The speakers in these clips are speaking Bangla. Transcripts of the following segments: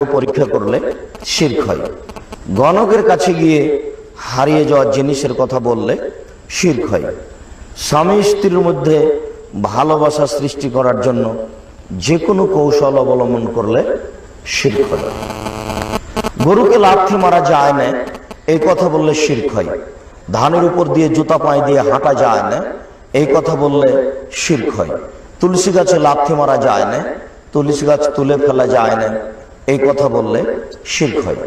পরীক্ষা করলে শিরক হয়। গণকের কাছে গিয়ে হারিয়ে যাওয়া জিনিসের কথা বললে শিরক হয়। স্বামী স্ত্রীর মধ্যে ভালোবাসা সৃষ্টি করার জন্য যে কোনো কৌশল অবলম্বন করলে শিরক হয়। গরুকে লাথি মারা যায় না এই কথা বললে শিরক হয়। ধানের উপর দিয়ে জুতা পায়ে দিয়ে হাঁটা যায় না এই কথা বললে শিরক হয়। তুলসী গাছে লাথি মারা যায় না, তুলসী গাছ তুলে ফেলা যায় না এই কথা বললে শিরক হয়।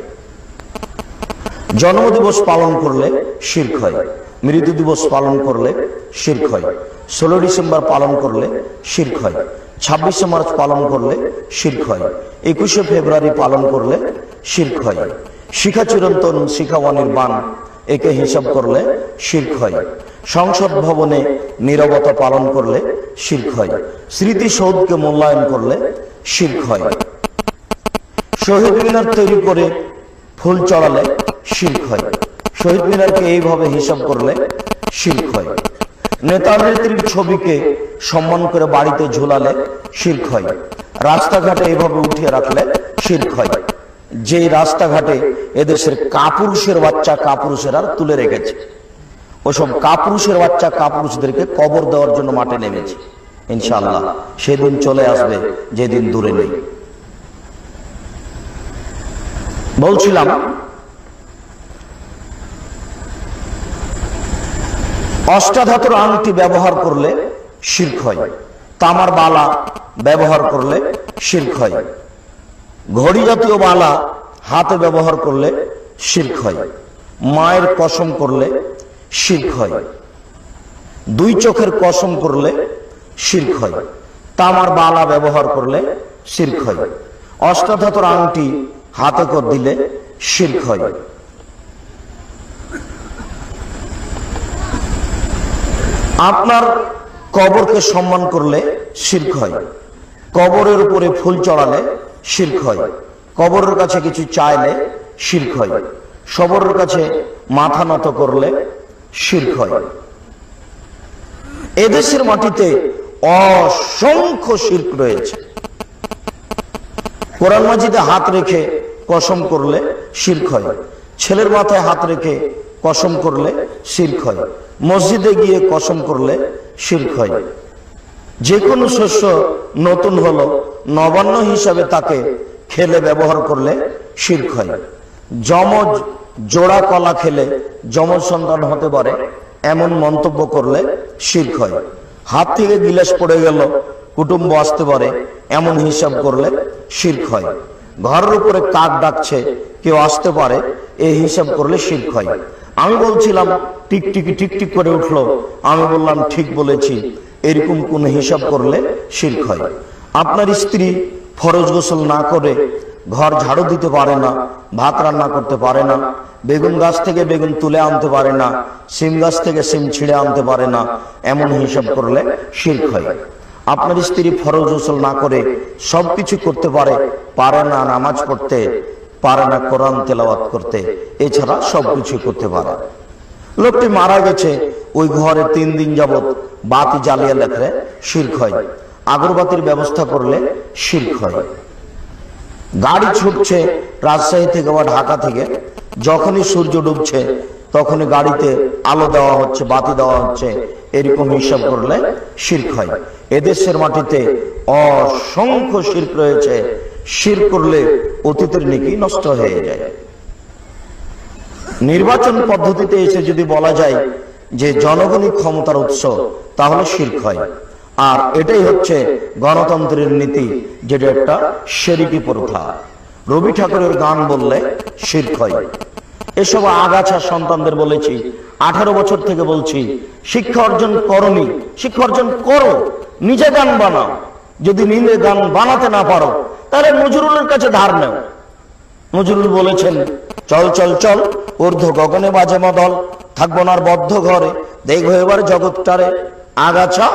জন্মদিবস পালন করলে শিরক হয়। মৃত্যু দিবস পালন করলে শিরক হয়। 16 ডিসেম্বর পালন করলে শিরক হয়। 26শে মার্চ পালন করলে শিরক হয়। 21শে ফেব্রুয়ারি পালন করলে শিরক হয়। শিখা চিরন্তন শিখা অনির্বাণ একে হিসাব করলে শিরক হয়। সংসদ ভবনে নীরবতা পালন করলে শিরক হয়। স্মৃতিসৌধকে মূল্যায়ন করলে শিরক হয়। শহীদ মিনার তৈরি করে ফুল চড়ালে শিরক হয়। শহীদ মিনারকে এইভাবে হিসাব করলে শিরক হয়। নেতা নেত্রীর ছবিকে সম্মান করে বাড়িতে ঝুলালে শিরক হয়। রাস্তাঘাটে এইভাবে উঠিয়ে রাখলে শিরক হয়। যে রাস্তাঘাটে এদেশের কাপুরুষের বাচ্চা কাপুরুষেরা তুলে রেখেছে, ওসব কাপুরুষের বাচ্চা কাপুরুষদেরকে কবর দেওয়ার জন্য মাঠে নেমেছে। ইনশাআল্লাহ সেদিন চলে আসবে যেদিন দূরে নেই। বলছিলাম অষ্টাধাতুর আংটি ব্যবহার করলে শিরক হয়। তামার বালা ব্যবহার করলে শিরক হয়। ঘড়ি জাতীয় বালা হাতে ব্যবহার করলে শিরক হয়। মায়ের কসম করলে শিরক হয়। দুই চোখের কসম করলে শিরক হয়। তামার বালা ব্যবহার করলে শিরক হয়। অষ্টাধাতুর আংটি হাতে করে দিলে শিরক হয়। আপনার কবরকে সম্মান করলে শিরক হয়। কবরের উপরে ফুল চড়ালে শিরক হয়। কবরের কাছে কিছু চাইলে শিরক হয়। কবরের কাছে মাথা নত করলে শিরক হয়। এদেশের মাটিতে অসংখ্য শিরক রয়েছে। কোরআন মাজিদে হাত রেখে কসম করলে শিরক হয়। ছেলের মাথায় হাত রেখে কসম করলে শিরক হয়। মসজিদে গিয়ে কসম করলে শিরক হয়। যে কোনো শস্য নতুন হলো নবান্ন হিসাবে তাকে খেলে ব্যবহার করলে শিরক হয়। যমজ জোড়া কলা খেলে যমজ সন্তান হতে পারে এমন মন্তব্য করলে শিরক হয়। হাত থেকে গিলাস পড়ে গেল কুটুম্ব আসতে পারে এমন হিসাব করলে শিরক হয়। ঘরের উপরে কাক ডাকছে কেউ আসতে পারে এই হিসাব করলে শিরক হয়। আমি বলছিলাম টিকটিকি টিকটিক করে উঠলো, আমি বললাম ঠিক বলেছি, এরকম কোন হিসাব করলে শিরক হয়। আপনার স্ত্রী ফরজ গোসল না করে ঘর ঝাড়ু দিতে পারে না, ভাত রান্না করতে পারে না, বেগুন গাছ থেকে বেগুন তুলে আনতে পারে না, সিম গাছ থেকে সিম ছিঁড়ে আনতে পারে না, এমন হিসাব করলে শিরক হয়। আপনার স্ত্রী ফরজ গোসল না করে সবকিছু করতে পারে, পারে না নামাজ পড়তে, পারে না কোরআন তেলাওয়াত করতে, এছাড়া সবকিছু করতে পারে। লোকটি মারা গেছে, ওই ঘরে 3 দিন যাবত বাতি জ্বালিয়ে রাখলে শিরক হয়। আগরবাতির ব্যবস্থা করলে শিরক হয়। গাড়ি ছুটছে রাজশাহী থেকে বা ঢাকা থেকে, যখনই সূর্য ডুবছে তখনই গাড়িতে আলো দেওয়া হচ্ছে, বাতি দেওয়া হচ্ছে, এরকম হিসাব করলে শিরক হয়। এদেশের মাটিতে অসংখ্য শিরক রয়েছে। শিরক করলে অতীতের নেকি নষ্ট হয়ে যায়। নির্বাচন পদ্ধতিতে এসে যদি বলা যায় যে জনগণই ক্ষমতার উৎস, তাহলে শিরক হয়। আর এটাই হচ্ছে গণতন্ত্রের নীতি, যেটা একটা শিরকি প্রথা। রবি ঠাকুরের গান বললে শিরক হয়। এসব আগাছা সন্তানদের বলেছি, 18 বছর থেকে বলছি, শিক্ষা অর্জন করনি, শিক্ষা অর্জন করো, নিজে গান বানাও। যদি নিজে গান বানাতে না পারো তাহলে নজরুলের কাছে ধার নেও। নজরুল বলেছেন, চল চল চল ঊর্ধ্ব গগনে বাজে মদল, থাকবো না বদ্ধ ঘরে, দেখবো এবার জগৎটারে, আগাছা